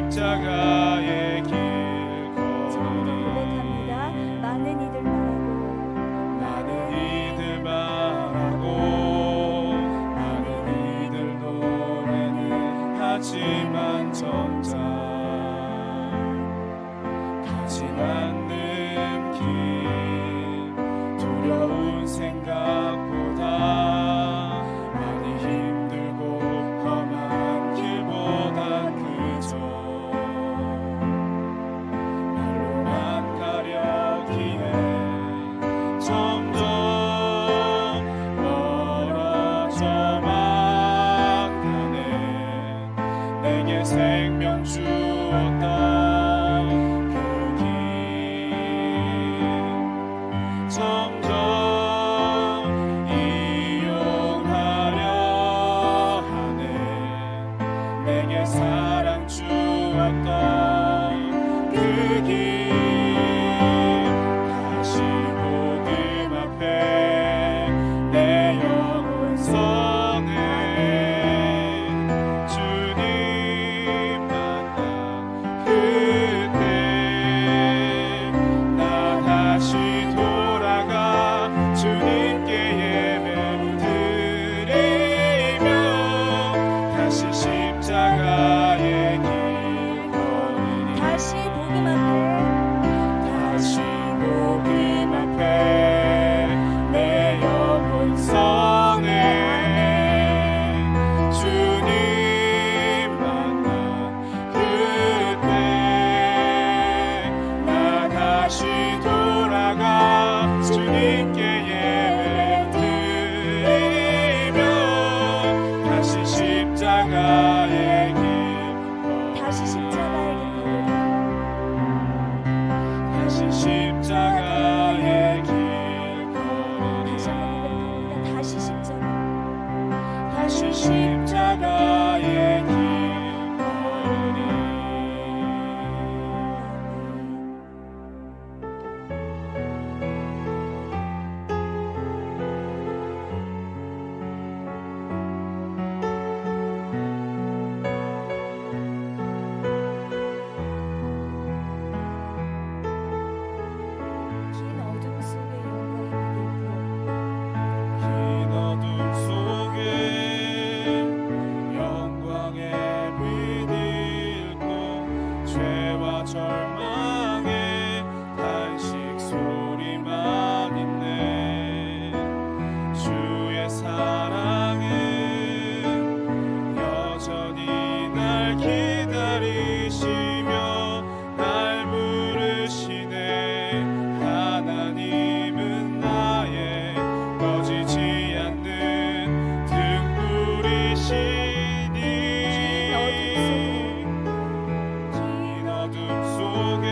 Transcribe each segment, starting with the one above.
십자가의 길 않는 길 두려운 생각보다 많이 힘들고 험한 길보다 그저 말로만 가려기에 점점 멀어져만 가네. 내게 생명 주었던 점점 이용하려 하네. 내게 사랑 주었던 그 길 다시 복음 앞에 내 영혼 성에 주님 만나 그때 나 다시 주님께 예배를 드리며 다시 십자가의 길 걸으리. 다시 복음 앞에 내 영혼 성에 주님 만나 그때 나 다시 돌아가 주님께 예배 드리며 다시 십자가의 길 다시 십자가의 길 걸으리. 다시 십자가의 길 걸으리. 긴 어둠 속에 영광의 빛 잃고 죄와 절망의 탄식 소리만 있네. 주의 사랑은 여전히 날 기다리시며 날 부르시네. 하나님은 나의 꺼지지 않는 등불이시니 긴 어둠 속에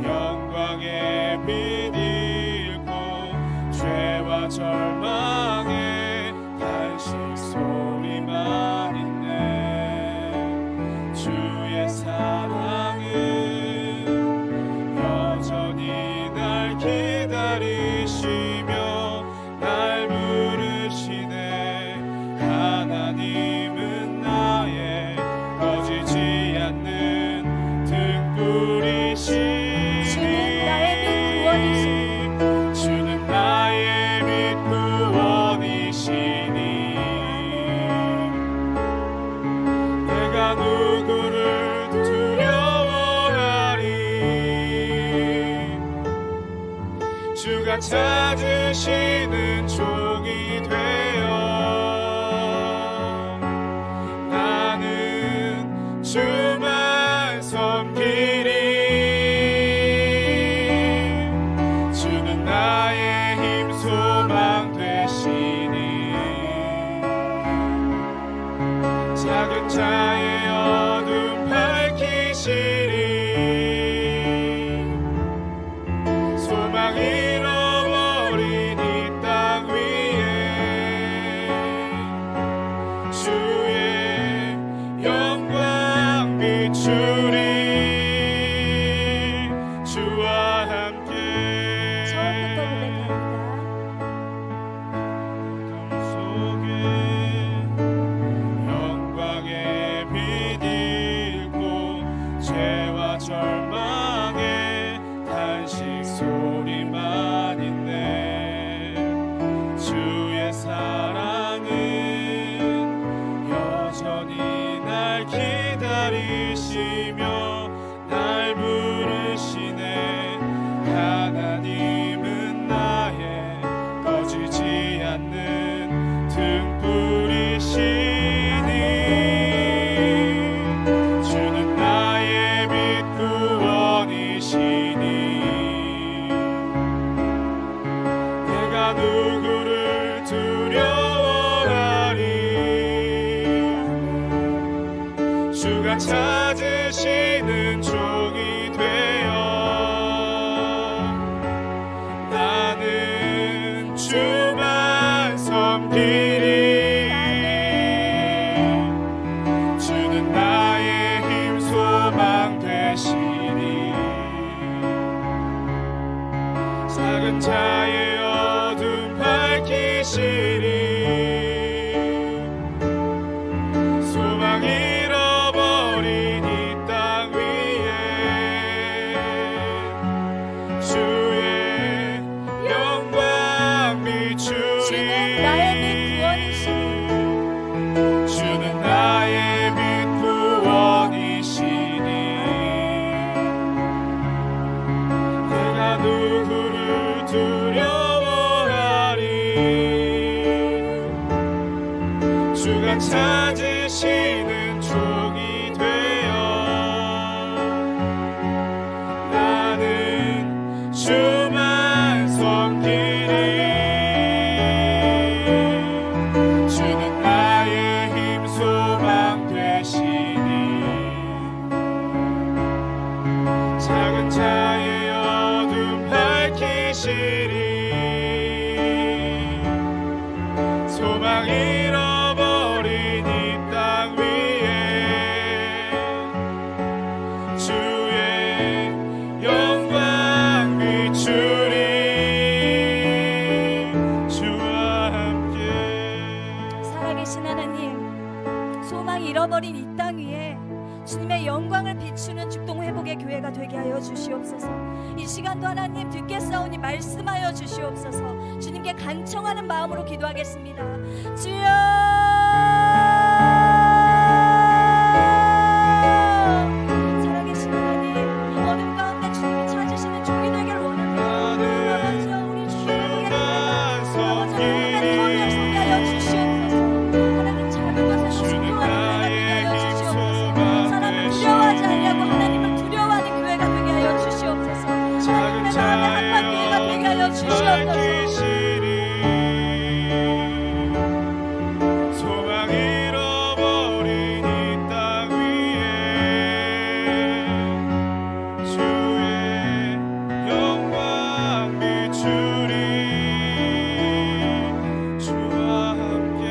영광의 빛 잃고 죄와 절망의 탄식 소리만 있네. 주의 사랑은 여전히 날 기다리시며 날 부르시네. 하나님은 나의 꺼지지 않는 등불이시니 주는 나의 빛 구원이시니 내가 누구를 두려워하리. 주가 찾으시는 종이 되어 나는 주만 섬기리. 주는 나의 힘 소망 되시니 작은 자의 어둠 밝히시리. 소망 잃어버린 이 땅 위에 주의 영광 비추리. 주와 함께 처음부터 고백합니다. 영광의 빛 잃고 죄와 절망의 탄식 소리만 있네. 주의 사랑은 여전히 날 기다리시며 날 부르 차지시는 종이 되어 나는 주만 섬기리. 주는 나의 힘 소망 되시니 작은 자의 어둠 밝히시니 소망 잃어버린 이 땅 위에 주의 영광 비추리. 주는 나의 빛 구원이시니 주는 나의 빛 구원이시니 내가 누구를 두려워하리. 주가 찾으시는 종이 되어 나는 주만 섬기리. 주는 나의 힘 소망 되시니 작은 자의 어둠 밝히시리. 소망 잃어버린 이 땅 위에 주의 영광 비추리. 주와 함께 살아계신 하나님, 소망 잃어버린 이 땅 위에 주님의 영광을 비추는 죽동 회복의 교회가 되게 하여 주시옵소서. 이 시간도 하나님 듣겠사오니 말씀하여 주시옵소서. 주님께 간청하는 마음으로 기도하겠습니다. 주여, 살아계신 하나님, 어둠 가운데 주님이 찾으시는 종이 되기를 원합니다. 아버지, 우리 주님 회복의 교회가 아버지 하나님의 통역 서게 하여 주시옵소서. 하나님 작은 것을 순종하는 교회가 되게 하여 주시옵소서. 사람을 두려워하지 않냐고 하나님을 두려워하는 교회가 되게 하여 주시옵소서. 하나님의 마음에 합한 교회가 되게 하여 주시옵소서. 소망 잃어버린 이 땅 위에 주의 영광 비추리. 주와 함께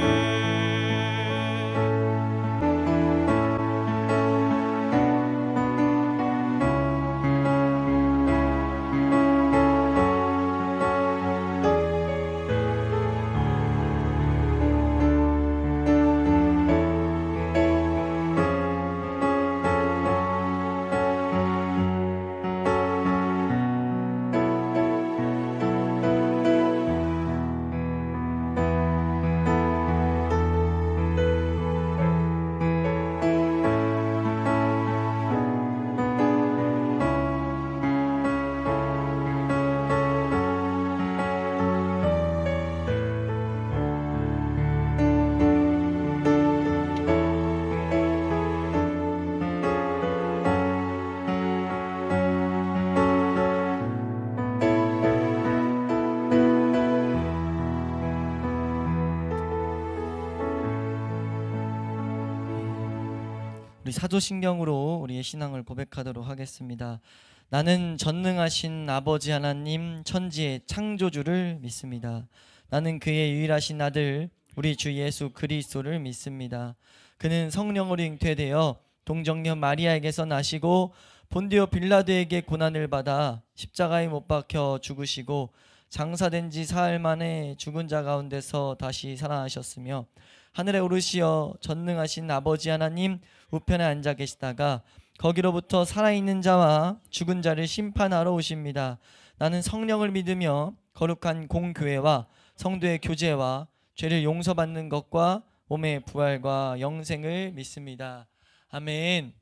우리 사도신경으로 우리의 신앙을 고백하도록 하겠습니다. 나는 전능하신 아버지 하나님 천지의 창조주를 믿습니다. 나는 그의 유일하신 아들 우리 주 예수 그리스도를 믿습니다. 그는 성령으로 잉태되어 동정녀 마리아에게서 나시고 본디오 빌라도에게 고난을 받아 십자가에 못 박혀 죽으시고 장사된 지 사흘 만에 죽은 자 가운데서 다시 살아나셨으며 하늘에 오르시어 전능하신 아버지 하나님 우편에 앉아 계시다가 거기로부터 살아있는 자와 죽은 자를 심판하러 오십니다. 나는 성령을 믿으며 거룩한 공교회와 성도의 교제와 죄를 용서받는 것과 몸의 부활과 영생을 믿습니다. 아멘.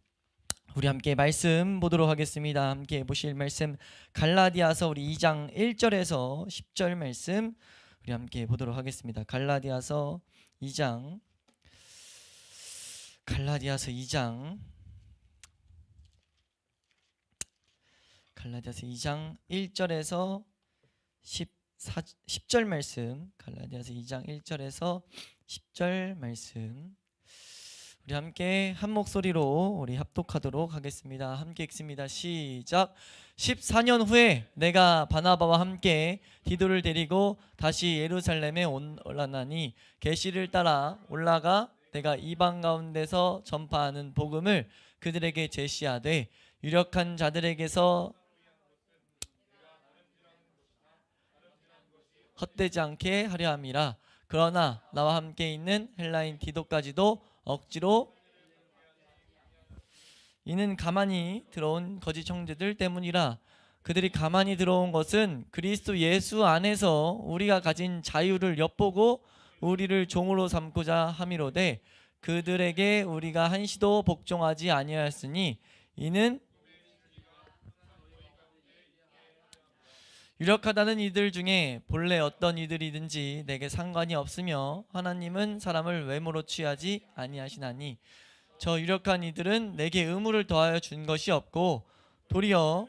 우리 함께 말씀 보도록 하겠습니다. 함께 보실 말씀 갈라디아서 우리 2장 1절에서 10절 말씀 우리 함께 보도록 하겠습니다. 갈라디아서 2장 1절에서 10절 말씀 갈라디아서 2장 1절에서 10절 말씀 우리 함께 한 목소리로 우리 합독하도록 하겠습니다. 함께 읽습니다. 시작. 14년 후에 내가 바나바와 함께 디도를 데리고 다시 예루살렘에 올라나니 계시를 따라 올라가 내가 이방 가운데서 전파하는 복음을 그들에게 제시하되 유력한 자들에게서 헛되지 않게 하려 함이라. 그러나 나와 함께 있는 헬라인 디도까지도 억지로, 이는 가만히 들어온 거짓 형제들 때문이라. 그들이 가만히 들어온 것은 그리스도 예수 안에서 우리가 가진 자유를 엿보고 우리를 종으로 삼고자 함이로되 그들에게 우리가 한시도 복종하지 아니하였으니 이는 유력하다는 이들 중에 본래 어떤 이들이든지 내게 상관이 없으며 하나님은 사람을 외모로 취하지 아니하시나니 저 유력한 이들은 내게 의무를 더하여 준 것이 없고 도리어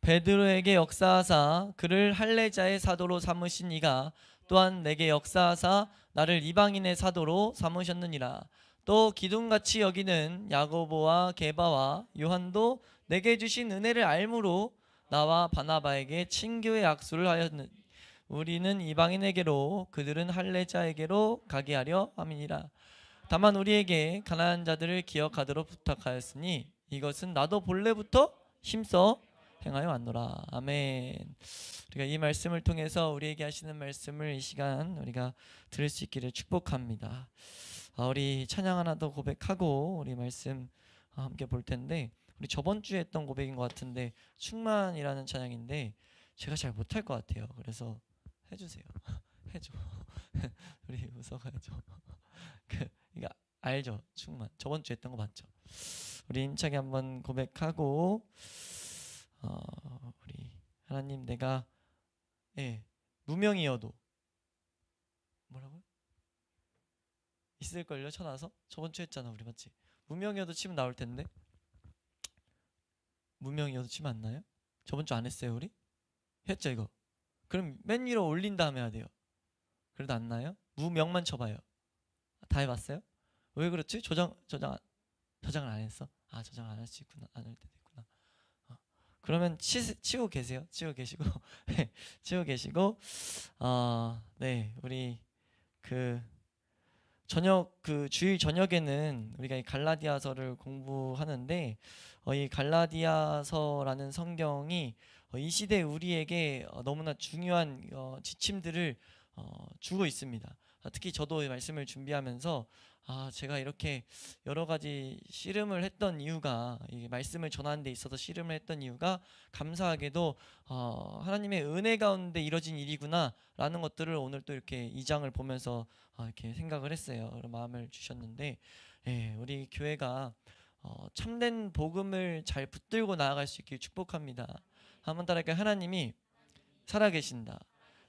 베드로에게 역사하사 그를 할례자의 사도로 삼으신 이가 또한 내게 역사하사 나를 이방인의 사도로 삼으셨느니라. 또 기둥같이 여기는 야고보와 게바와 요한도 내게 주신 은혜를 알므로 나와 바나바에게 친교의 약수를 하였느. 우리는 이방인에게로 그들은 할례자에게로 가게 하려 함이니라. 다만 우리에게 가난한 자들을 기억하도록 부탁하였으니 이것은 나도 본래부터 힘써 행하여 왔노라. 아멘. 우리가 이 말씀을 통해서 우리에게 하시는 말씀을 이 시간 우리가 들을 수 있기를 축복합니다. 우리 찬양 하나 더 고백하고 우리 말씀 함께 볼 텐데, 우리 저번 주에 했던 고백인 것 같은데 충만이라는 찬양인데 제가 잘 못할 것 같아요. 그래서 해주세요. 해줘. 우리 웃어가야죠. 이거 알죠? 충만. 저번 주에 했던 거 맞죠? 우리 힘차게 한번 고백하고 우리 하나님, 내가 무명이어도 뭐라고요? 있을걸요? 쳐놔서? 저번 주에 했잖아 우리, 맞지? 무명이어도 치면 나올 텐데. 무명이어도 치면 안 나요? 저번 주 안 했어요 우리? 했죠 이거? 그럼 맨 위로 올린 다음에 해야 돼요. 그래도 안 나요? 무명만 쳐봐요. 다 해봤어요? 왜 그렇지? 저장을 안 했어? 저장 안 할 수 있구나. 안 할 때도 있구나. 그러면 치고 계세요. 치고 계시고 치고 계시고 네, 우리 주일 저녁에는 우리가 이 갈라디아서를 공부하는데 이 갈라디아서라는 성경이 이 시대 우리에게 너무나 중요한 지침들을 주고 있습니다. 특히 저도 이 말씀을 준비하면서 제가 이렇게 여러 가지 씨름을 했던 이유가, 이 말씀을 전하는 데 있어서 씨름을 했던 이유가 감사하게도 하나님의 은혜 가운데 이뤄진 일이구나 라는 것들을 오늘 또 이렇게 2장을 보면서 이렇게 생각을 했어요. 그런 마음을 주셨는데, 우리 교회가 참된 복음을 잘 붙들고 나아갈 수 있길 축복합니다. 한번 따라할까요? 하나님이 살아계신다.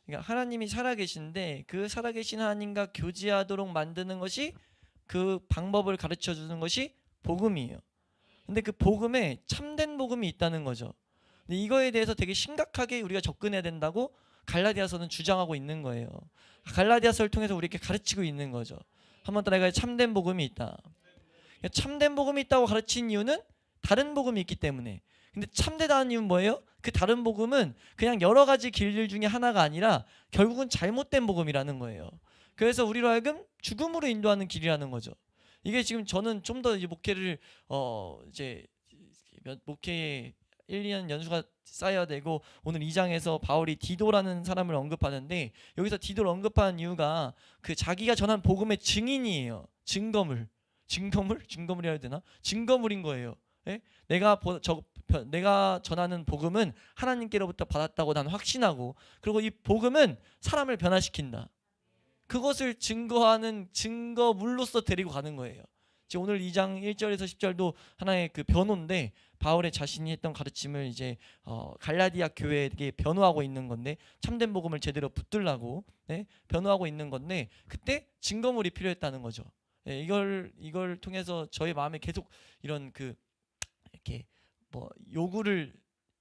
그러니까 하나님이 살아계신데 그 살아계신 하나님과 교제하도록 만드는 것이, 그 방법을 가르쳐 주는 것이 복음이에요. 근데 그 복음에 참된 복음이 있다는 거죠. 근데 이거에 대해서 되게 심각하게 우리가 접근해야 된다고 갈라디아서는 주장하고 있는 거예요. 갈라디아서를 통해서 우리에게 가르치고 있는 거죠. 한번 따라해요. 참된 복음이 있다. 참된 복음이 있다고 가르친 이유는 다른 복음이 있기 때문에. 근데 참되다는 이유는 뭐예요? 그 다른 복음은 그냥 여러 가지 길들 중에 하나가 아니라 결국은 잘못된 복음이라는 거예요. 그래서 우리로 하여금 죽음으로 인도하는 길이라는 거죠. 이게 지금 저는 좀 더 목회를 이제 목회에 1, 2년 연수가 쌓여야 되고, 오늘 2장에서 바울이 디도라는 사람을 언급하는데, 여기서 디도를 언급하는 이유가 그 자기가 전한 복음의 증인이에요. 증거물이라 해야 되나? 증거물인 거예요. 내가 전하는 복음은 하나님께로부터 받았다고 난 확신하고, 그리고 이 복음은 사람을 변화시킨다. 그것을 증거하는 증거물로서 데리고 가는 거예요. 지금 오늘 2장 1절에서 10절도 하나의 그 변호인데, 바울의 자신이 했던 가르침을 이제 갈라디아 교회에게 변호하고 있는 건데, 참된 복음을 제대로 붙들라고 변호하고 있는 건데, 그때 증거물이 필요했다는 거죠. 이걸 통해서 저희 마음에 계속 이런 이렇게 요구를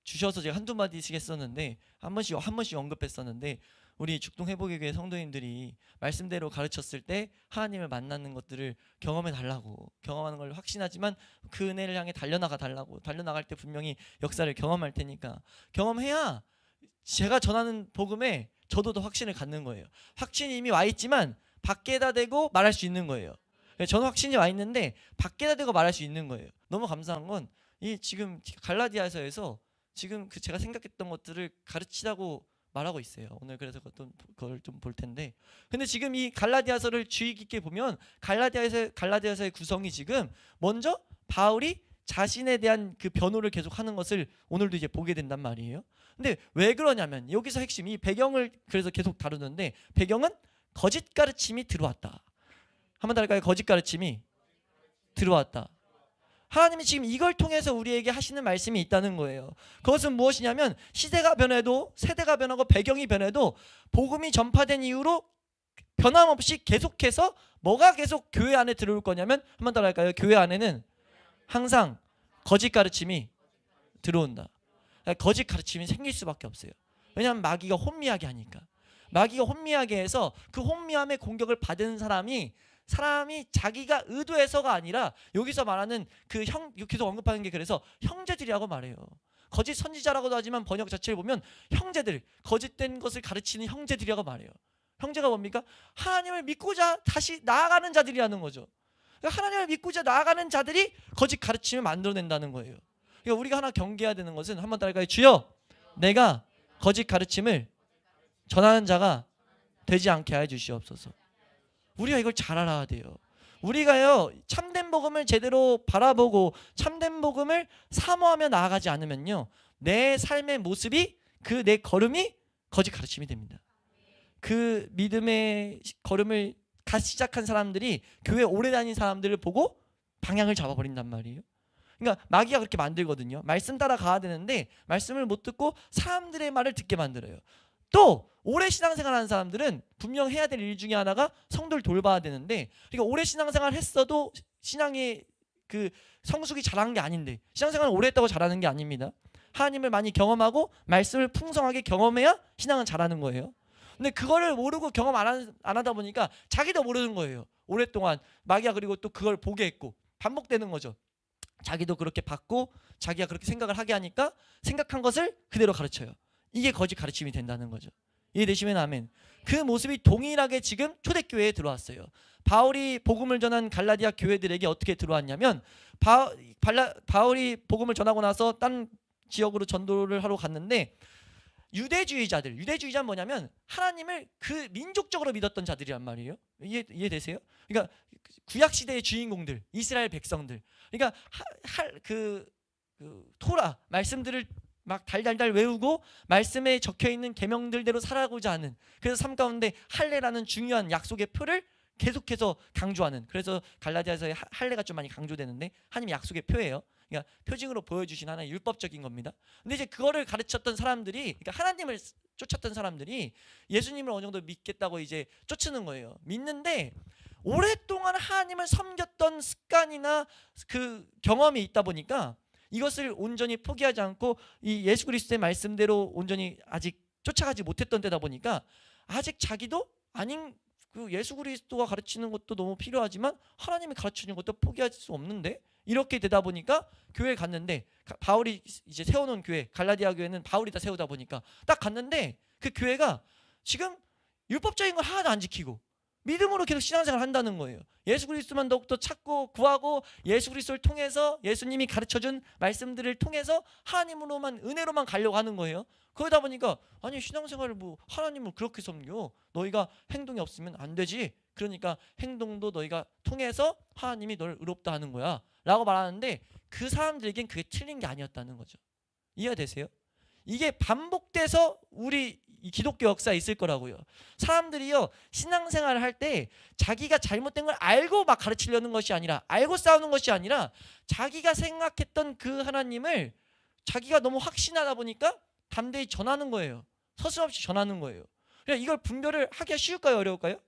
주셔서 제가 한두 마디씩 했었는데 한 번씩 언급했었는데 우리 죽동회복의 성도님들이 말씀대로 가르쳤을 때 하나님을 만나는 것들을 경험해 달라고, 경험하는 걸 확신하지만 그 은혜를 향해 달려나갈 때 분명히 역사를 경험할 테니까 경험해야 제가 전하는 복음에 저도 더 확신을 갖는 거예요. 확신이 이미 와 있지만 밖에다 대고 말할 수 있는 거예요. 저는 확신이 와 있는데 밖에다 대고 말할 수 있는 거예요. 너무 감사한 건 이 지금 갈라디아서에서 지금 그 제가 생각했던 것들을 가르치라고 말하고 있어요. 오늘 그래서 그걸 좀 볼 텐데, 근데 지금 이 갈라디아서를 주의 깊게 보면 갈라디아서의 구성이 지금 먼저 바울이 자신에 대한 그 변호를 계속 하는 것을 오늘도 이제 보게 된단 말이에요. 근데 왜 그러냐면 여기서 핵심, 이 배경을 그래서 계속 다루는데 배경은 거짓 가르침이 들어왔다. 한번 더 할까요? 거짓 가르침이 들어왔다. 하나님이 지금 이걸 통해서 우리에게 하시는 말씀이 있다는 거예요. 그것은 무엇이냐면 시대가 변해도, 세대가 변하고 배경이 변해도 복음이 전파된 이후로 변함없이 계속해서 뭐가 계속 교회 안에 들어올 거냐면, 한번 더 할까요? 교회 안에는 항상 거짓 가르침이 들어온다. 거짓 가르침이 생길 수밖에 없어요. 왜냐하면 마귀가 혼미하게 하니까. 마귀가 혼미하게 해서 그 혼미함의 공격을 받은 사람이 자기가 의도해서가 아니라 여기서 말하는 그 계속 언급하는 게 그래서 형제들이라고 말해요. 거짓 선지자라고도 하지만 번역 자체를 보면 형제들, 거짓된 것을 가르치는 형제들이라고 말해요. 형제가 뭡니까? 하나님을 믿고자 다시 나아가는 자들이라는 거죠. 그러니까 하나님을 믿고자 나아가는 자들이 거짓 가르침을 만들어낸다는 거예요. 그러니까 우리가 하나 경계해야 되는 것은, 한번 따라갈까요? 주여, 내가 거짓 가르침을 전하는 자가 되지 않게 하여 주시옵소서. 우리가 이걸 잘 알아야 돼요. 우리가요, 참된 복음을 제대로 바라보고 참된 복음을 사모하며 나아가지 않으면요, 내 삶의 모습이, 그 내 걸음이 거짓 가르침이 됩니다. 그 믿음의 걸음을 다시 시작한 사람들이 교회 오래 다닌 사람들을 보고 방향을 잡아버린단 말이에요. 그러니까 마귀가 그렇게 만들거든요. 말씀 따라 가야 되는데 말씀을 못 듣고 사람들의 말을 듣게 만들어요. 또 오래 신앙생활하는 사람들은 분명 해야 될 일 중에 하나가 성도를 돌봐야 되는데, 그러니까 오래 신앙생활 했어도 신앙의 그 성숙이 잘한 게 아닌데, 신앙생활을 오래 했다고 잘하는 게 아닙니다. 하나님을 많이 경험하고 말씀을 풍성하게 경험해야 신앙은 잘하는 거예요. 근데 그거를 모르고 경험 안 하다 보니까 자기도 모르는 거예요. 오랫동안 마귀가 그리고 또 그걸 보게 했고 반복되는 거죠. 자기도 그렇게 받고 자기가 그렇게 생각을 하게 하니까 생각한 것을 그대로 가르쳐요. 이게 거짓 가르침이 된다는 거죠. 이해되시면 아멘. 그 모습이 동일하게 지금 초대교회에 들어왔어요. 바울이 복음을 전한 갈라디아 교회들에게 어떻게 들어왔냐면, 바울이 복음을 전하고 나서 딴 지역으로 전도를 하러 갔는데, 유대주의자는 뭐냐면 하나님을 그 민족적으로 믿었던 자들이란 말이에요. 이해되세요? 그러니까 구약 시대의 주인공들, 이스라엘 백성들. 그러니까 그 토라 말씀들을 막 달달달 외우고 말씀에 적혀있는 계명들대로 살아가고자 하는, 그래서 삶 가운데 할례라는 중요한 약속의 표를 계속해서 강조하는, 그래서 갈라디아서의 할례가 좀 많이 강조되는데 하나님의 약속의 표예요. 그러니까 표징으로 보여주신 하나의 율법적인 겁니다. 근데 이제 그거를 가르쳤던 사람들이, 그러니까 하나님을 쫓았던 사람들이 예수님을 어느 정도 믿겠다고 이제 쫓는 거예요. 믿는데 오랫동안 하나님을 섬겼던 습관이나 그 경험이 있다 보니까 이것을 온전히 포기하지 않고 이 예수 그리스도의 말씀대로 온전히 아직 쫓아가지 못했던 때다 보니까 아직 자기도 아닌, 그 예수 그리스도가 가르치는 것도 너무 필요하지만 하나님이 가르치는 것도 포기할 수 없는데, 이렇게 되다 보니까 교회에 갔는데, 바울이 이제 세워놓은 교회, 갈라디아 교회는 바울이 다 세우다 보니까 딱 갔는데 그 교회가 지금 율법적인 걸 하나도 안 지키고 믿음으로 계속 신앙생활을 한다는 거예요. 예수 그리스도만 더욱더 찾고 구하고 예수 그리스도를 통해서, 예수님이 가르쳐준 말씀들을 통해서 하나님으로만, 은혜로만 가려고 하는 거예요. 그러다 보니까 아니, 신앙생활을 뭐 하나님을 그렇게 섬겨, 너희가 행동이 없으면 안 되지, 그러니까 행동도 너희가 통해서 하나님이 너를 의롭다 하는 거야 라고 말하는데, 그 사람들에겐 그게 틀린 게 아니었다는 거죠. 이해가 되세요? 이게 반복돼서 우리 이 기독교 역사에 있을 거라고요. 사람들이요, 신앙생활을 할 때 자기가 잘못된 걸 알고 막 가르치려는 것이 아니라, 알고 싸우는 것이 아니라, 자기가 생각했던 그 하나님을 자기가 너무 확신하다 보니까 담대히 전하는 거예요. 서슴없이 전하는 거예요. 그러니까 이걸 분별을 하기가 쉬울까요, 어려울까요?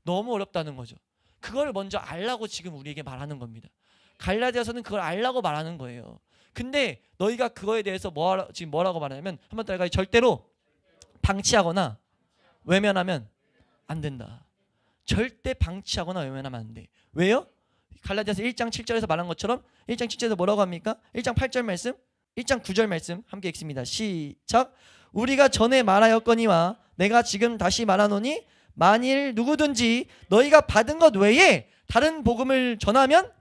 너무 어렵다는 거죠. 그걸 먼저 알라고 지금 우리에게 말하는 겁니다. 갈라디아서는 그걸 알라고 말하는 거예요. 근데 너희가 그거에 대해서 지금 뭐라고 말하냐면 한번 따라가요. 절대로 방치하거나 외면하면 안 된다. 절대 방치하거나 외면하면 안 돼. 왜요? 갈라디아서 1장 7절에서 말한 것처럼 1장 7절에서 뭐라고 합니까? 1장 8절 말씀, 1장 9절 말씀 함께 읽습니다. 시작. 우리가 전에 말하였거니와 내가 지금 다시 말하노니 만일 누구든지 너희가 받은 것 외에 다른 복음을 전하면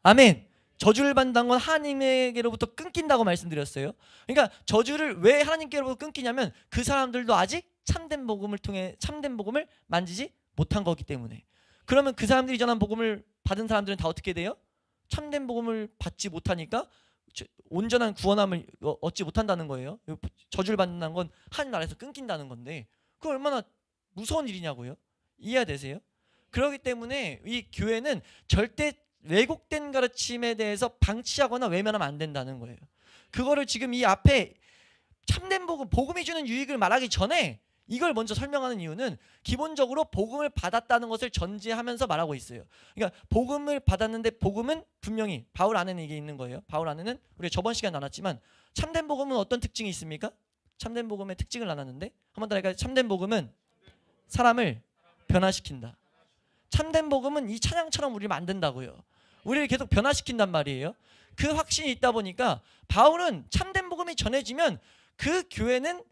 아멘. 저주를 받는다는 건 하나님에게로부터 끊긴다고 말씀드렸어요. 그러니까 저주를 왜 하나님께로부터 끊기냐면 그 사람들도 아직 참된 복음을 통해 참된 복음을 만지지 못한 거기 때문에. 그러면 그 사람들이 전한 복음을 받은 사람들은 다 어떻게 돼요? 참된 복음을 받지 못하니까 온전한 구원함을 얻지 못한다는 거예요. 저주를 받는다는 건 하나님 나라에서 끊긴다는 건데 그거 얼마나 무서운 일이냐고요. 이해되세요? 그렇기 때문에 이 교회는 절대 왜곡된 가르침에 대해서 방치하거나 외면하면 안 된다는 거예요. 그거를 지금 이 앞에 참된 복음이 주는 유익을 말하기 전에 이걸 먼저 설명하는 이유는 기본적으로 복음을 받았다는 것을 전제하면서 말하고 있어요. 그러니까 복음을 받았는데 복음은 분명히 바울 안에는 이게 있는 거예요. 바울 안에는 우리가 저번 시간에 나눴지만 참된 복음은 어떤 특징이 있습니까? 참된 복음의 특징을 나눴는데 한번 더 할까요? 참된 복음은 사람을 변화시킨다. 참된 복음은 이 찬양처럼 우리를 만든다고요. 우리를 계속 변화시킨단 말이에요. 그 확신이 있다 보니까 바울은 참된 복음이 전해지면 그 교회는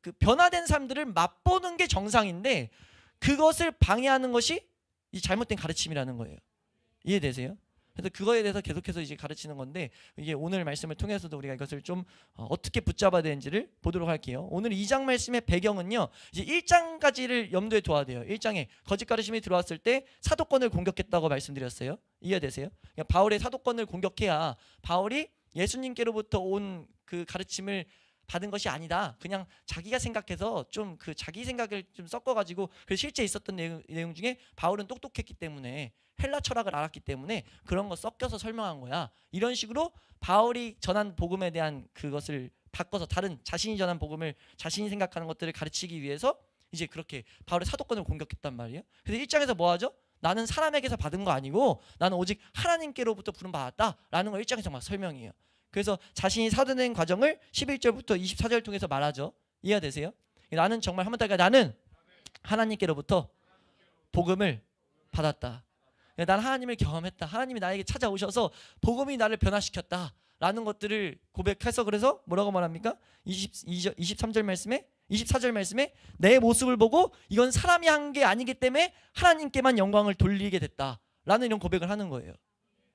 그 변화된 사람들을 맛보는 게 정상인데 그것을 방해하는 것이 이 잘못된 가르침이라는 거예요. 이해되세요? 그래서 그거에 대해서 계속해서 이제 가르치는 건데 이게 오늘 말씀을 통해서도 우리가 이것을 좀 어떻게 붙잡아야 되는지를 보도록 할게요. 오늘 2장 말씀의 배경은요. 이제 1장까지를 염두에 둬야 돼요. 1장에 거짓 가르침이 들어왔을 때 사도권을 공격했다고 말씀드렸어요. 이해되세요? 그러니까 바울의 사도권을 공격해야 바울이 예수님께로부터 온 그 가르침을 받은 것이 아니다. 그냥 자기가 생각해서 좀 그 자기 생각을 좀 섞어가지고 그 실제 있었던 내용 중에 바울은 똑똑했기 때문에 헬라 철학을 알았기 때문에 그런 거 섞여서 설명한 거야. 이런 식으로 바울이 전한 복음에 대한 그것을 바꿔서 다른 자신이 전한 복음을 자신이 생각하는 것들을 가르치기 위해서 이제 그렇게 바울의 사도권을 공격했단 말이에요. 그래서 1장에서 뭐 하죠? 나는 사람에게서 받은 거 아니고 나는 오직 하나님께로부터 부름받았다라는 걸 1장에서 막 설명해요. 그래서 자신이 사도된 과정을 11절부터 24절 통해서 말하죠. 이해되세요? 나는 정말 한번 따라가 나는 하나님께로부터 복음을 받았다. 난 하나님을 경험했다. 하나님이 나에게 찾아오셔서 복음이 나를 변화시켰다 라는 것들을 고백해서 그래서 뭐라고 말합니까? 23절 말씀에 24절 말씀에 내 모습을 보고 이건 사람이 한 게 아니기 때문에 하나님께만 영광을 돌리게 됐다 라는 이런 고백을 하는 거예요.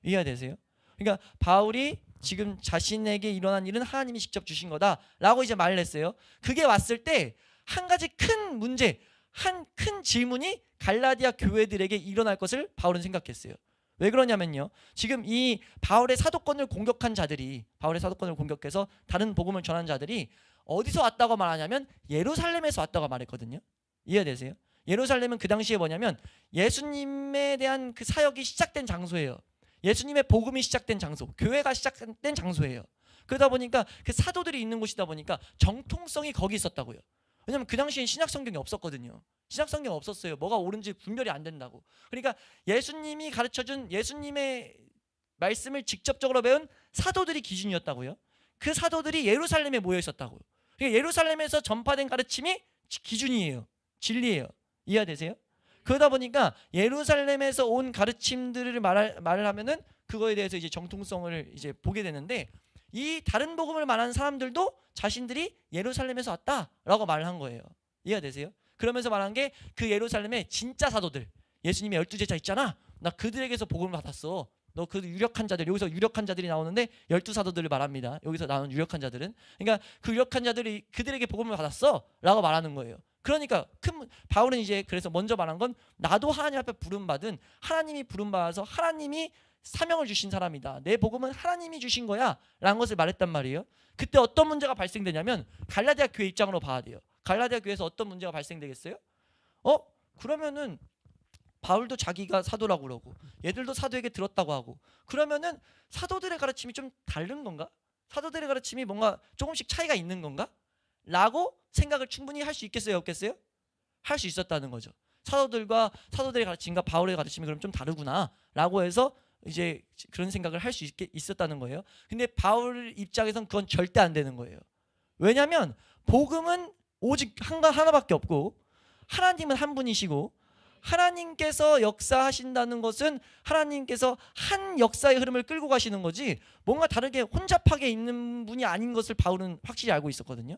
이해되세요? 그러니까 바울이 지금 자신에게 일어난 일은 하나님이 직접 주신 거다 라고 이제 말을 했어요. 그게 왔을 때 한 가지 큰 문제, 한 큰 질문이 갈라디아 교회들에게 일어날 것을 바울은 생각했어요. 왜 그러냐면요. 지금 이 바울의 사도권을 공격한 자들이 바울의 사도권을 공격해서 다른 복음을 전한 자들이 어디서 왔다고 말하냐면 예루살렘에서 왔다고 말했거든요. 이해되세요? 예루살렘은 그 당시에 뭐냐면 예수님에 대한 그 사역이 시작된 장소예요. 예수님의 복음이 시작된 장소, 교회가 시작된 장소예요. 그러다 보니까 그 사도들이 있는 곳이다 보니까 정통성이 거기 있었다고요. 왜냐하면 그 당시엔 신약 성경이 없었거든요. 신약 성경 없었어요. 뭐가 옳은지 분별이 안 된다고. 그러니까 예수님이 가르쳐준 예수님의 말씀을 직접적으로 배운 사도들이 기준이었다고요. 그 사도들이 예루살렘에 모여 있었다고요. 그러니까 예루살렘에서 전파된 가르침이 기준이에요. 진리예요. 이해되세요? 그러다 보니까 예루살렘에서 온 가르침들을 말을 하면은 그거에 대해서 이제 정통성을 이제 보게 되는데 이 다른 복음을 말하는 사람들도 자신들이 예루살렘에서 왔다라고 말을 한 거예요. 이해가 되세요? 그러면서 말한 게 그 예루살렘의 진짜 사도들, 예수님의 12제자 있잖아. 나 그들에게서 복음을 받았어. 너 그 유력한 자들, 여기서 유력한 자들이 나오는데 12사도들을 말합니다. 여기서 나오는 유력한 자들은. 그러니까 그 유력한 자들이 그들에게 복음을 받았어 라고 말하는 거예요. 그러니까 바울은 이제 그래서 먼저 말한 건 나도 하나님 앞에 부름받은 하나님이 부름받아서 하나님이 사명을 주신 사람이다. 내 복음은 하나님이 주신 거야 라는 것을 말했단 말이에요. 그때 어떤 문제가 발생되냐면 갈라디아 교회 입장으로 봐야 돼요. 갈라디아 교회에서 어떤 문제가 발생되겠어요? 그러면은 바울도 자기가 사도라고 그러고 얘들도 사도에게 들었다고 하고 그러면은 사도들의 가르침이 좀 다른 건가? 사도들의 가르침이 뭔가 조금씩 차이가 있는 건가? 라고 생각을 충분히 할 수 있겠어요? 없겠어요? 할 수 있었다는 거죠. 사도들의 가르침과 바울의 가르침이 그럼 좀 다르구나 라고 해서 이제 그런 생각을 할 수 있었다는 거예요. 근데 바울 입장에선 그건 절대 안 되는 거예요. 왜냐하면 복음은 오직 하나밖에 없고 하나님은 한 분이시고 하나님께서 역사하신다는 것은 하나님께서 한 역사의 흐름을 끌고 가시는 거지 뭔가 다르게 혼잡하게 있는 분이 아닌 것을 바울은 확실히 알고 있었거든요.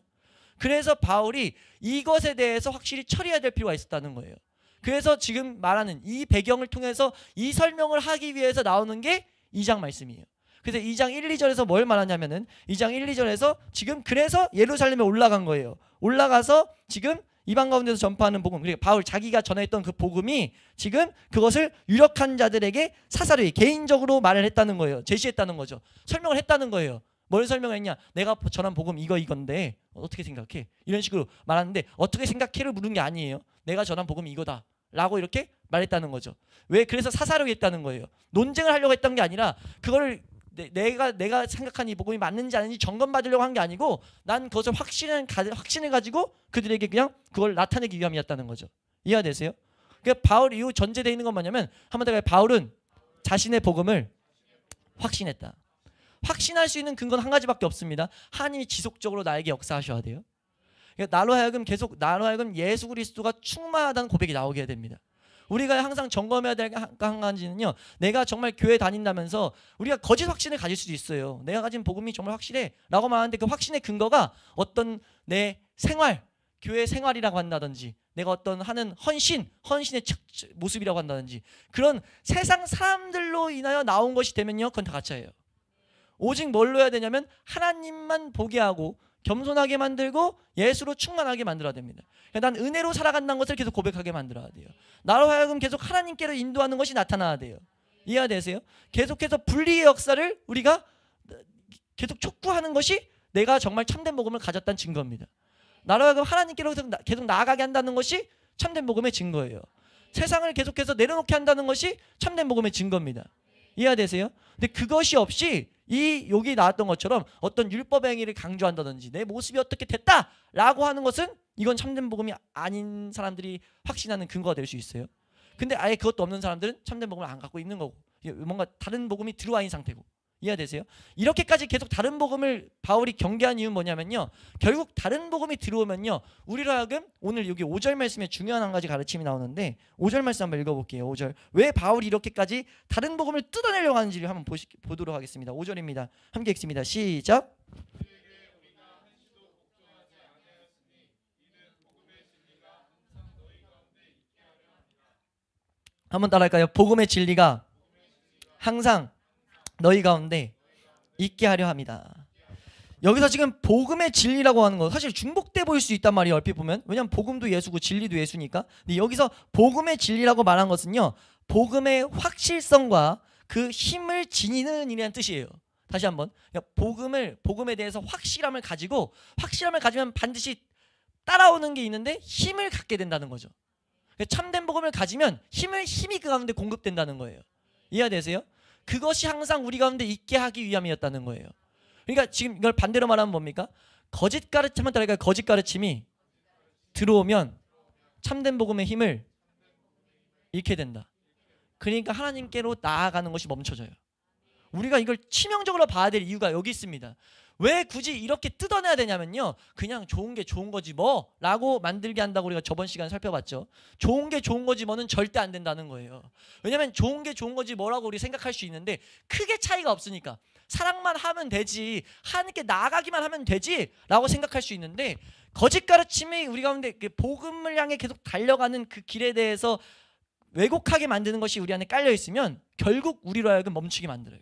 그래서 바울이 이것에 대해서 확실히 처리해야 될 필요가 있었다는 거예요. 그래서 지금 말하는 이 배경을 통해서 이 설명을 하기 위해서 나오는 게 2장 말씀이에요. 그래서 2장 1, 2절에서 뭘 말하냐면은 2장 1, 2절에서 지금 그래서 예루살렘에 올라간 거예요. 올라가서 지금 이방 가운데서 전파하는 복음, 그러니까 바울 자기가 전했던 그 복음이 지금 그것을 유력한 자들에게 사사로이 개인적으로 말을 했다는 거예요. 제시했다는 거죠. 설명을 했다는 거예요. 뭘 설명했냐? 내가 전한 복음 이건데 어떻게 생각해? 이런 식으로 말하는데 어떻게 생각해를 물은 게 아니에요. 내가 전한 복음이 이거다 라고 이렇게 말했다는 거죠. 왜? 그래서 사사로이 했다는 거예요. 논쟁을 하려고 했던 게 아니라 그거를 내가 생각한 이 복음이 맞는지 아닌지 점검받으려고 한 게 아니고 난 그것을 확신을 가지고 그들에게 그냥 그걸 나타내기 위함이었다는 거죠. 이해가 되세요? 그러니까 바울 이후 전제되어 있는 건 뭐냐면 한번 더 바울은 자신의 복음을 확신했다. 확신할 수 있는 근거는 한 가지밖에 없습니다. 하나님이 지속적으로 나에게 역사하셔야 돼요. 그러니까 나로 하여금 예수 그리스도가 충만하다는 고백이 나오게 됩니다. 우리가 항상 점검해야 될 한 가지는요. 내가 정말 교회 다닌다면서 우리가 거짓 확신을 가질 수도 있어요. 내가 가진 복음이 정말 확실해 라고 말하는데 그 확신의 근거가 어떤 내 생활, 교회 생활이라고 한다든지 내가 어떤 하는 헌신의 모습이라고 한다든지 그런 세상 사람들로 인하여 나온 것이 되면요. 그건 다 가짜예요. 오직 뭘로 해야 되냐면 하나님만 보게 하고 겸손하게 만들고 예수로 충만하게 만들어야 됩니다. 난 은혜로 살아간다는 것을 계속 고백하게 만들어야 돼요. 나로 하여금 계속 하나님께로 인도하는 것이 나타나야 돼요. 이해가 되세요? 계속해서 분리의 역사를 우리가 계속 촉구하는 것이 내가 정말 참된 복음을 가졌다는 증거입니다. 나로 하여금 하나님께로 계속 나아가게 한다는 것이 참된 복음의 증거예요. 세상을 계속해서 내려놓게 한다는 것이 참된 복음의 증거입니다. 이해가 되세요? 근데 그것이 없이 여기 나왔던 것처럼 어떤 율법 행위를 강조한다든지 내 모습이 어떻게 됐다라고 하는 것은 이건 참된 복음이 아닌 사람들이 확신하는 근거가 될 수 있어요. 근데 아예 그것도 없는 사람들은 참된 복음을 안 갖고 있는 거고 뭔가 다른 복음이 들어와 있는 상태고. 이해가 되세요? 이렇게까지 계속 다른 복음을 바울이 경계한 이유는 뭐냐면요. 결국 다른 복음이 들어오면요. 우리로 하여금 오늘 여기 5절 말씀에 중요한 한 가지 가르침이 나오는데 5절 말씀 한번 읽어볼게요. 5절. 왜 바울이 이렇게까지 다른 복음을 뜯어내려고 하는지를 한번 보도록 하겠습니다. 5절입니다. 함께 읽습니다. 시작. 한번 따라할까요? 복음의 진리가 항상 너희 가운데 있게 하려 합니다. 여기서 지금 복음의 진리라고 하는 거 사실 중복돼 보일 수 있단 말이에요. 얼핏 보면. 왜냐하면 복음도 예수고 진리도 예수니까. 근데 여기서 복음의 진리라고 말한 것은요. 복음의 확실성과 그 힘을 지니는 이라는 뜻이에요. 다시 한번. 그러니까 복음에 대해서 확실함을 가지면 반드시 따라오는 게 있는데 힘을 갖게 된다는 거죠. 참된 복음을 가지면 힘이 그 가운데 공급된다는 거예요. 이해가 되세요? 그것이 항상 우리 가운데 있게 하기 위함이었다는 거예요. 그러니까 지금 이걸 반대로 말하면 뭡니까? 거짓 가르침이 들어오면 참된 복음의 힘을 잃게 된다. 그러니까 하나님께로 나아가는 것이 멈춰져요. 우리가 이걸 치명적으로 봐야 될 이유가 여기 있습니다. 왜 굳이 이렇게 뜯어내야 되냐면요. 그냥 좋은 게 좋은 거지 뭐 라고 만들게 한다고 우리가 저번 시간에 살펴봤죠. 좋은 게 좋은 거지 뭐는 절대 안 된다는 거예요. 왜냐하면 좋은 게 좋은 거지 뭐라고 우리 생각할 수 있는데 크게 차이가 없으니까 사랑만 하면 되지 하나님께 나아가기만 하면 되지 라고 생각할 수 있는데 거짓 가르침이 우리 가운데 복음을 향해 계속 달려가는 그 길에 대해서 왜곡하게 만드는 것이 우리 안에 깔려 있으면 결국 우리로 하여금 멈추게 만들어요.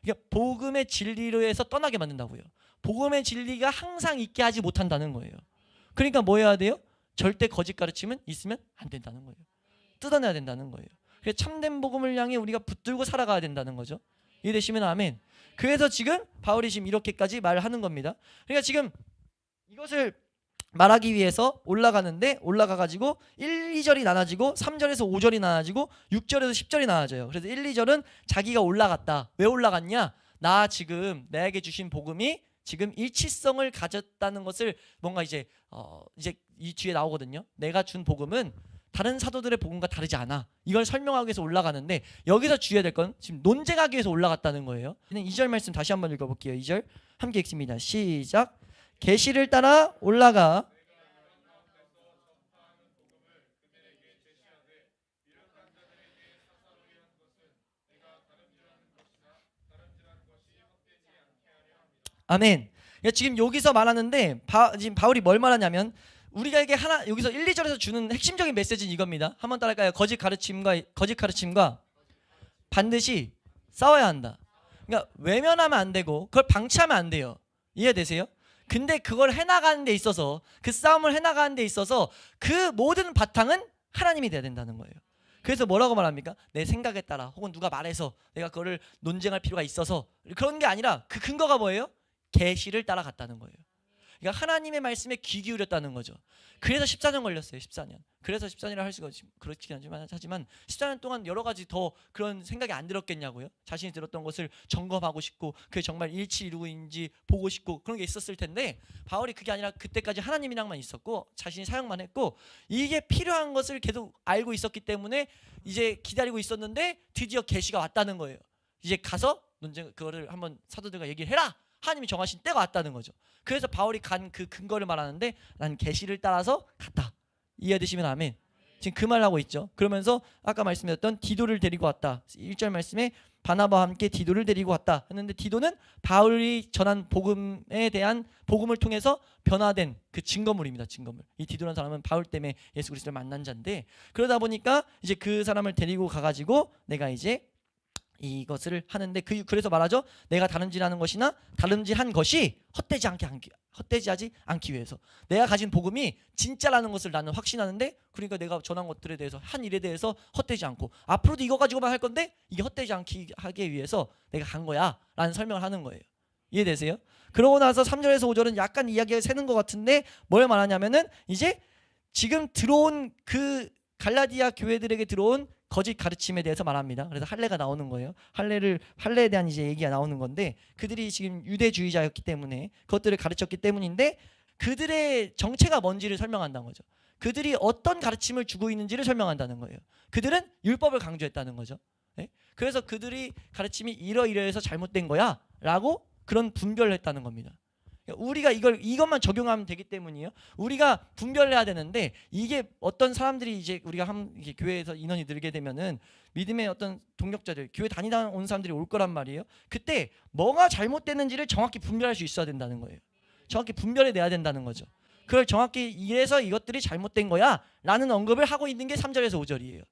그러니까 복음의 진리로 해서 떠나게 만든다고요. 복음의 진리가 항상 있게 하지 못한다는 거예요. 그러니까 뭐 해야 돼요? 절대 거짓 가르침은 있으면 안 된다는 거예요. 뜯어내야 된다는 거예요. 그래서 참된 복음을 향해 우리가 붙들고 살아가야 된다는 거죠. 이해되시면 아멘. 그래서 지금 바울이 지금 이렇게까지 말을 하는 겁니다. 그러니까 지금 이것을 말하기 위해서 올라가가지고 1, 2절이 나눠지고 3절에서 5절이 나눠지고 6절에서 10절이 나눠져요. 그래서 1, 2절은 자기가 올라갔다. 왜 올라갔냐? 나 지금 내게 주신 복음이 지금 일치성을 가졌다는 것을 뭔가 이제 이 뒤에 나오거든요. 내가 준 복음은 다른 사도들의 복음과 다르지 않아. 이걸 설명하기 위해서 올라가는데 여기서 주의해야 될 건 지금 논쟁하기 위해서 올라갔다는 거예요. 2절 말씀 다시 한번 읽어볼게요. 2절 함께 읽습니다. 시작. 계시를 따라 올라가 아멘. 지금 여기서 말하는데 지금 바울이 뭘 말하냐면 우리가 이게 하나 여기서 1, 2절에서 주는 핵심적인 메시지는 이겁니다. 한번 따라할까요? 거짓 가르침과 반드시 싸워야 한다. 그러니까 외면하면 안 되고 그걸 방치하면 안 돼요. 이해되세요? 근데 그걸 해나가는 데 있어서 그 싸움을 해나가는 데 있어서 그 모든 바탕은 하나님이 돼야 된다는 거예요. 그래서 뭐라고 말합니까? 내 생각에 따라 혹은 누가 말해서 내가 그거를 논쟁할 필요가 있어서 그런 게 아니라 그 근거가 뭐예요? 계시를 따라갔다는 거예요. 그러니까 하나님의 말씀에 귀 기울였다는 거죠. 그래서 14년 걸렸어요. 14년. 그래서 14년이라 할 수가 그렇긴 하지만 14년 동안 여러 가지 더 그런 생각이 안 들었겠냐고요. 자신이 들었던 것을 점검하고 싶고 그게 정말 일치 이루고인지 보고 싶고 그런 게 있었을 텐데 바울이 그게 아니라 그때까지 하나님이랑만 있었고 자신이 사역만 했고 이게 필요한 것을 계속 알고 있었기 때문에 이제 기다리고 있었는데 드디어 계시가 왔다는 거예요. 이제 가서 논쟁 그거를 한번 사도들과 얘기를 해라. 하나님이 정하신 때가 왔다는 거죠. 그래서 바울이 간 그 근거를 말하는데 난 계시를 따라서 갔다. 이해되시면 아멘. 지금 그 말 하고 있죠. 그러면서 아까 말씀드렸던 디도를 데리고 왔다. 1절 말씀에 바나바와 함께 디도를 데리고 왔다 했는데 디도는 바울이 전한 복음에 대한 복음을 통해서 변화된 그 증거물입니다. 증거물. 이 디도라는 사람은 바울 때문에 예수 그리스도를 만난 자인데 그러다 보니까 이제 그 사람을 데리고 가가지고 내가 이제 이것을 하는데 그래서 말하죠. 내가 다름질하는 것이나 다름질한 것이 헛되지하지 않기 위해서 내가 가진 복음이 진짜라는 것을 나는 확신하는데 그러니까 내가 전한 것들에 대해서 한 일에 대해서 헛되지 않고 앞으로도 이거 가지고만 할 건데 이게 헛되지 않게 하기 위해서 내가 간 거야 라는 설명을 하는 거예요. 이해되세요? 그러고 나서 3절에서 5절은 약간 이야기가 새는 것 같은데 뭘 말하냐면은 이제 지금 들어온 그 갈라디아 교회들에게 들어온 거짓 가르침에 대해서 말합니다. 그래서 할례가 나오는 거예요. 할례에 대한 이제 얘기가 나오는 건데 그들이 지금 유대주의자였기 때문에 그것들을 가르쳤기 때문인데 그들의 정체가 뭔지를 설명한다는 거죠. 그들이 어떤 가르침을 주고 있는지를 설명한다는 거예요. 그들은 율법을 강조했다는 거죠. 네? 그래서 그들이 가르침이 이러이러해서 잘못된 거야 라고 그런 분별을 했다는 겁니다. 우리가 이것만 적용하면 되기 때문이에요. 우리가 분별해야 되는데 이게 어떤 사람들이 이제 우리가 이게 교회에서 인원이 늘게 되면은 믿음의 어떤 동력자들, 교회 다니다 온 사람들이 올 거란 말이에요. 그때 뭐가 잘못됐는지를 정확히 분별할 수 있어야 된다는 거예요. 정확히 분별해 내야 된다는 거죠. 그걸 정확히 이래서 이것들이 잘못된 거야 라는 언급을 하고 있는 게 3절에서 5절이에요.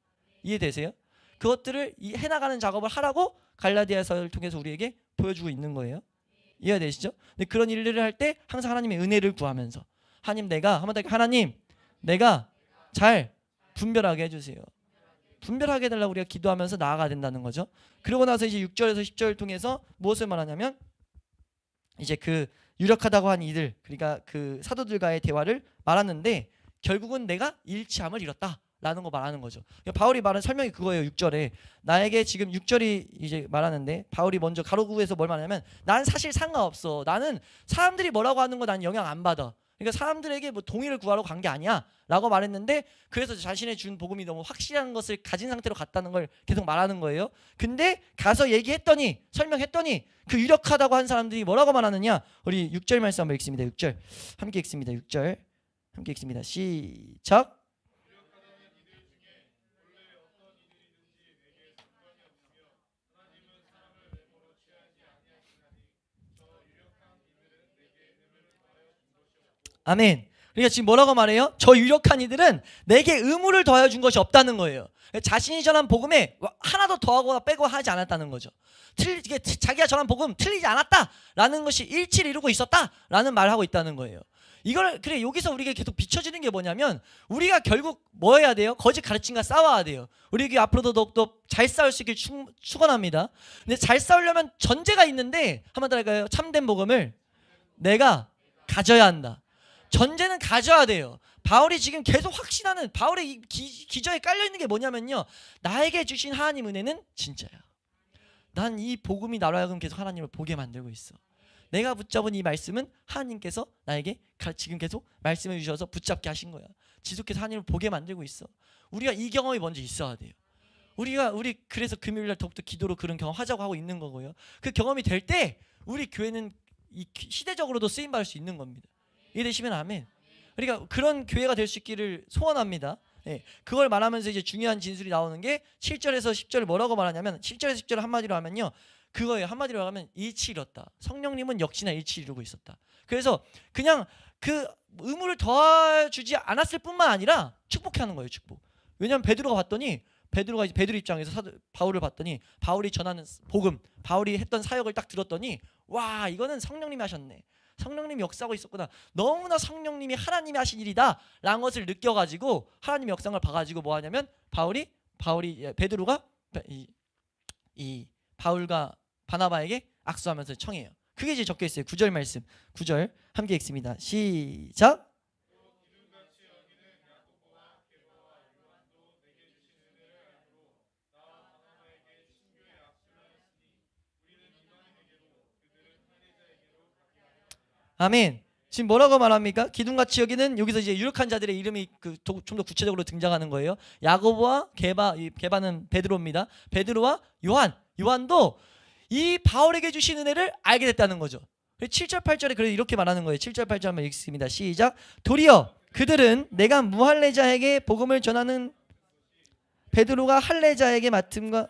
이해되세요? 그것들을 해나가는 작업을 하라고 갈라디아서를 통해서 우리에게 보여주고 있는 거예요. 이해가 되시죠? 근데 그런 일들을 할 때 항상 하나님의 은혜를 구하면서 하나님 내가 잘 분별하게 해주세요. 분별하게 해달라고 우리가 기도하면서 나아가야 된다는 거죠. 그러고 나서 이제 6절에서 10절을 통해서 무엇을 말하냐면 이제 그 유력하다고 한 이들 그러니까 그 사도들과의 대화를 말하는데 결국은 내가 일치함을 잃었다. 라는 거 말하는 거죠. 바울이 말한 설명이 그거예요. 6절에 나에게 지금 6절이 이제 말하는데 바울이 먼저 가로구에서 뭘 말하냐면 나는 사실 상관없어. 나는 사람들이 뭐라고 하는 거 난 영향 안 받아. 그러니까 사람들에게 뭐 동의를 구하러 간 게 아니야 라고 말했는데 그래서 자신의 준 복음이 너무 확실한 것을 가진 상태로 갔다는 걸 계속 말하는 거예요. 근데 가서 설명했더니 그 유력하다고 한 사람들이 뭐라고 말하느냐. 우리 6절 말씀 한번 읽습니다. 6절 함께 읽습니다. 6절 함께 읽습니다. 시작. 아멘. 그러니까 지금 뭐라고 말해요? 저 유력한 이들은 내게 의무를 더하여 준 것이 없다는 거예요. 자신이 전한 복음에 하나도 더하거나 빼고 하지 않았다는 거죠. 자기가 전한 복음 틀리지 않았다라는 것이 일치를 이루고 있었다라는 말을 하고 있다는 거예요. 그래 여기서 우리가 계속 비춰지는 게 뭐냐면 우리가 결국 뭐 해야 돼요? 거짓 가르침과 싸워야 돼요. 우리 앞으로도 더욱더 잘 싸울 수 있길 축원합니다. 근데 잘 싸우려면 전제가 있는데 한번 더 할까요? 참된 복음을 내가 가져야 한다. 전제는 가져야 돼요. 바울이 지금 계속 확신하는 바울의 이 기저에 깔려있는 게 뭐냐면요. 나에게 주신 하나님 은혜는 진짜야. 난 이 복음이 나로 하여금 계속 하나님을 보게 만들고 있어. 내가 붙잡은 이 말씀은 하나님께서 나에게 지금 계속 말씀해 주셔서 붙잡게 하신 거야. 지속해서 하나님을 보게 만들고 있어. 우리가 이 경험이 먼저 있어야 돼요. 우리 그래서 금요일날 더욱더 기도로 그런 경험 하자고 하고 있는 거고요. 그 경험이 될 때 우리 교회는 이 시대적으로도 쓰임 받을 수 있는 겁니다. 이해되시면 아멘. 그러니까 그런 교회가 될 수 있기를 소원합니다. 네, 그걸 말하면서 이제 중요한 진술이 나오는 게 7절에서 10절을 뭐라고 말하냐면 7절에서 10절을 한마디로 하면요. 그거예요. 한마디로 하면 일치 이뤘다. 성령님은 역시나 일치 이루고 있었다. 그래서 그냥 그 의무를 도와주지 않았을 뿐만 아니라 축복하는 거예요. 축복. 왜냐하면 베드로가 봤더니 베드로 입장에서 바울을 봤더니 바울이 전하는 복음, 바울이 했던 사역을 딱 들었더니 와, 이거는 성령님이 하셨네. 성령님이 역사하고 있었구나. 너무나 성령님이 하나님이 하신 일이다 라는 것을 느껴가지고 하나님의 역사를 봐가지고 뭐 하냐면 베드로가 이 바울과 바나바에게 악수하면서 청해요. 그게 이제 적혀 있어요. 9절 말씀. 9절 함께 읽습니다. 시작. 아멘. 지금 뭐라고 말합니까? 기둥같이 여기는 여기서 이제 유력한 자들의 이름이 좀 더 구체적으로 등장하는 거예요. 야고보와 게바는 베드로입니다. 베드로와 요한도 이 바울에게 주신 은혜를 알게 됐다는 거죠. 7절 8절에 그래서 이렇게 말하는 거예요. 7절 8절 한번 읽습니다. 시작. 도리어 그들은 내가 무할례자에게 복음을 전하는 베드로가 할례자에게 맡음과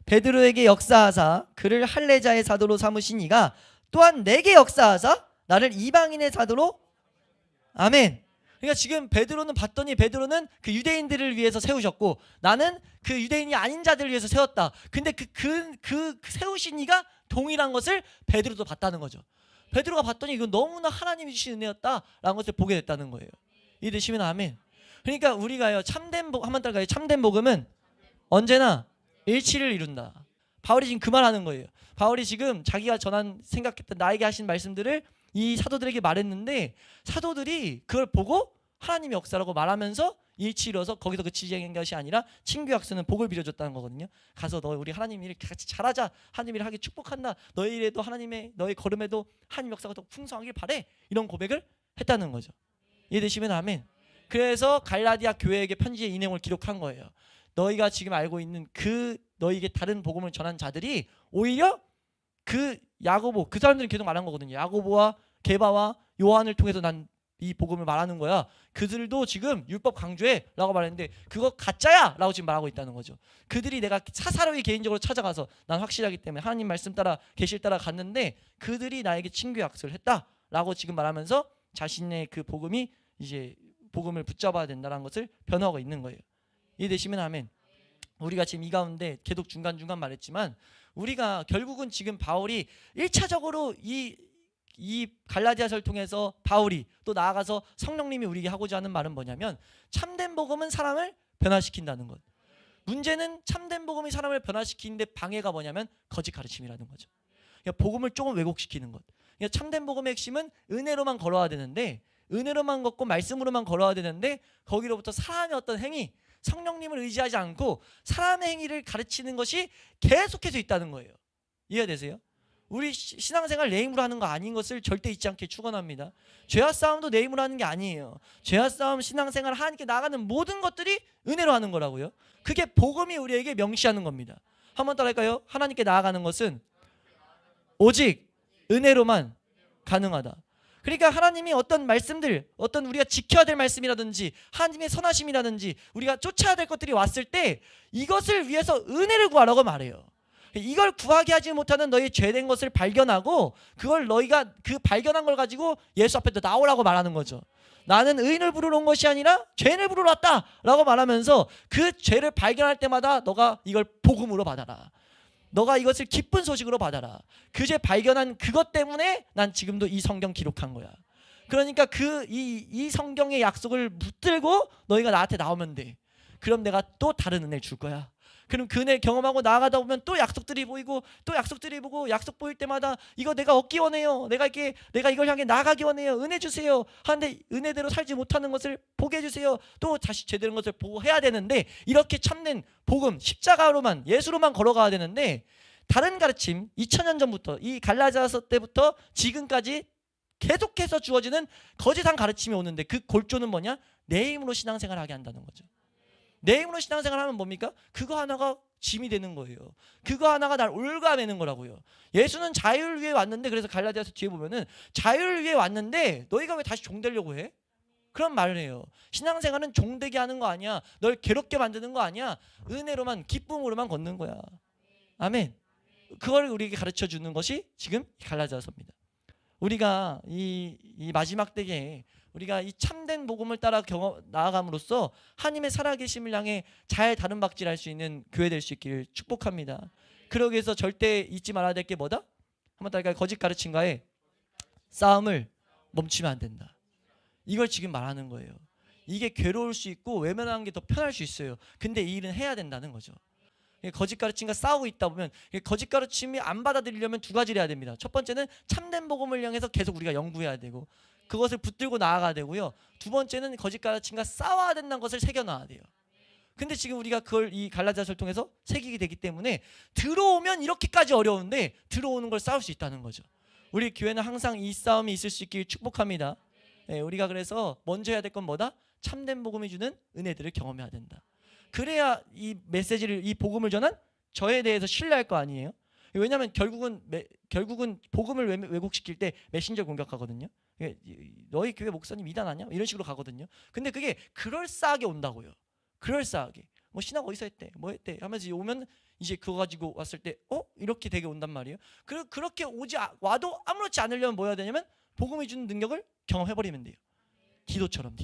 베드로에게 역사하사 그를 할례자의 사도로 삼으신 이가 또한 내게 역사하사 나를 이방인의 사도로 아멘. 그러니까 지금 베드로는 봤더니 베드로는 그 유대인들을 위해서 세우셨고 나는 그 유대인이 아닌 자들을 위해서 세웠다. 근데 그 세우신 이가 동일한 것을 베드로도 봤다는 거죠. 베드로가 봤더니 이건 너무나 하나님이 주신 은혜였다라는 것을 보게 됐다는 거예요. 이해되시면 아멘. 그러니까 우리가요 참된 복 한번 따라가요. 참된 복음은 언제나 일치를 이룬다. 바울이 지금 그 말하는 거예요. 바울이 지금 자기가 생각했던 나에게 하신 말씀들을 이 사도들에게 말했는데 사도들이 그걸 보고 하나님의 역사라고 말하면서 일치 이뤄서 거기서 그치는 것이 아니라 친교 약수는 복을 빌어줬다는 거거든요. 가서 우리 하나님 일 같이 잘하자. 하나님 일 하기 축복한다. 너희 일에도 너의 걸음에도 하나님 역사가 더 풍성하길 바래. 이런 고백을 했다는 거죠. 이해되시면 아멘. 그래서 갈라디아 교회에게 편지에 이 내용을 기록한 거예요. 너희가 지금 알고 있는 너희에게 다른 복음을 전한 자들이 오히려 야고보 그 사람들은 계속 말한 거거든요. 야고보와 게바와 요한을 통해서 난 이 복음을 말하는 거야. 그들도 지금 율법 강조해 라고 말했는데 그거 가짜야 라고 지금 말하고 있다는 거죠. 그들이 내가 사사로이 개인적으로 찾아가서 난 확실하기 때문에 하나님 말씀 따라 계시를 따라 갔는데 그들이 나에게 친교 약속을 했다 라고 지금 말하면서 자신의 그 복음이 이제 복음을 붙잡아야 된다는 것을 변화하고 있는 거예요. 이해되시면 아멘. 우리가 지금 이 가운데 계속 중간중간 말했지만 우리가 결국은 지금 바울이 1차적으로 이 갈라디아서를 통해서 바울이 또 나아가서 성령님이 우리에게 하고자 하는 말은 뭐냐면 참된 복음은 사람을 변화시킨다는 것. 문제는 참된 복음이 사람을 변화시키는데 방해가 뭐냐면 거짓 가르침이라는 거죠. 그러니까 복음을 조금 왜곡시키는 것. 그러니까 참된 복음의 핵심은 은혜로만 걸어야 되는데 은혜로만 걷고 말씀으로만 걸어야 되는데 거기로부터 사람의 어떤 행위 성령님을 의지하지 않고 사람의 행위를 가르치는 것이 계속해서 있다는 거예요. 이해되세요? 우리 신앙생활 내 힘으로 하는 거 아닌 것을 절대 잊지 않게 축원합니다. 죄와 싸움도 내 힘으로 하는 게 아니에요. 죄와 싸움, 신앙생활, 하나님께 나아가는 모든 것들이 은혜로 하는 거라고요. 그게 복음이 우리에게 명시하는 겁니다. 한번 따라할까요? 하나님께 나아가는 것은 오직 은혜로만 가능하다. 그러니까 하나님이 어떤 말씀들, 어떤 우리가 지켜야 될 말씀이라든지 하나님의 선하심이라든지 우리가 쫓아야 될 것들이 왔을 때 이것을 위해서 은혜를 구하라고 말해요. 이걸 구하게 하지 못하는 너희 죄된 것을 발견하고 그걸 너희가 그 발견한 걸 가지고 예수 앞에 나오라고 말하는 거죠. 나는 의인을 부르러 온 것이 아니라 죄인을 부르러 왔다 라고 말하면서 그 죄를 발견할 때마다 너가 이걸 복음으로 받아라. 너가 이것을 기쁜 소식으로 받아라. 그 죄 발견한 그것 때문에 난 지금도 이 성경 기록한 거야. 그러니까 이 성경의 약속을 붙들고 너희가 나한테 나오면 돼. 그럼 내가 또 다른 은혜를 줄 거야. 그럼 그 은혜를 경험하고 나아가다 보면 또 약속들이 보이고 또 약속들이 보고 약속 보일 때마다 이거 내가 얻기 원해요. 내가 이걸 향해 나아가기 원해요. 은혜 주세요. 하는데 은혜대로 살지 못하는 것을 보게 해주세요. 또 다시 제대로 것을 보고 해야 되는데 이렇게 참된 복음 십자가로만 예수로만 걸어가야 되는데 다른 가르침 2000년 전부터 이 갈라디아서 때부터 지금까지 계속해서 주어지는 거짓한 가르침이 오는데 그 골조는 뭐냐? 내 힘으로 신앙생활을 하게 한다는 거죠. 내 힘으로 신앙생활을 하면 뭡니까? 그거 하나가 짐이 되는 거예요. 그거 하나가 날 올가매는 거라고요. 예수는 자유를 위해 왔는데, 그래서 갈라디아서 뒤에 보면은 자유를 위해 왔는데 너희가 왜 다시 종되려고 해? 그런 말을 해요. 신앙생활은 종되게 하는 거 아니야. 널 괴롭게 만드는 거 아니야. 은혜로만, 기쁨으로만 걷는 거야. 아멘. 그걸 우리에게 가르쳐 주는 것이 지금 갈라디아서입니다. 우리가 이 마지막 때에 우리가 이 참된 복음을 따라 나아감으로써 하나님의 살아계심을 향해 잘 다름박질할 수 있는 교회 될 수 있기를 축복합니다. 그러기 위해서 절대 잊지 말아야 될 게 뭐다? 한번 따라할까요? 거짓 가르침과의 싸움을 멈추면 안 된다. 이걸 지금 말하는 거예요. 이게 괴로울 수 있고 외면하는 게 더 편할 수 있어요. 근데 이 일은 해야 된다는 거죠. 거짓 가르침과 싸우고 있다 보면 거짓 가르침이 안 받아들이려면 두 가지를 해야 됩니다. 첫 번째는 참된 복음을 향해서 계속 우리가 연구해야 되고 그것을 붙들고 나아가야 되고요. 두 번째는 거짓 가르침과 싸워야 된다는 것을 새겨놔야 돼요. 근데 지금 우리가 그걸 이 갈라디아서를 통해서 새기게 되기 때문에 들어오면 이렇게까지 어려운데 들어오는 걸 싸울 수 있다는 거죠. 우리 교회는 항상 이 싸움이 있을 수 있길 축복합니다. 우리가 그래서 먼저 해야 될 건 뭐다? 참된 복음이 주는 은혜들을 경험해야 된다. 그래야 이 메시지를, 이 복음을 전한 저에 대해서 신뢰할 거 아니에요. 왜냐하면 결국은 복음을 왜곡시킬 때 메신저 공격하거든요. 너희 교회 목사님 이단 아니야? 이런 식으로 가거든요. 근데 그게 그럴싸하게 온다고요. 그럴싸하게. 뭐 신학 어디서 했대? 뭐 했대? 하면서 오면 이제 그거 가지고 왔을 때 이렇게 되게 온단 말이에요. 그렇게 와도 아무렇지 않으려면 뭐 해야 되냐면 복음이 주는 능력을 경험해버리면 돼요. 디도처럼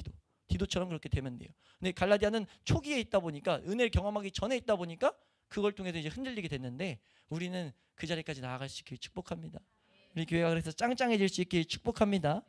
그렇게 되면 돼요. 근데 갈라디아는 초기에 있다 보니까, 은혜를 경험하기 전에 있다 보니까 그걸 통해서 이제 흔들리게 됐는데 우리는 그 자리까지 나아갈 수 있길 축복합니다. 우리 교회가 그래서 짱짱해질 수 있길 축복합니다.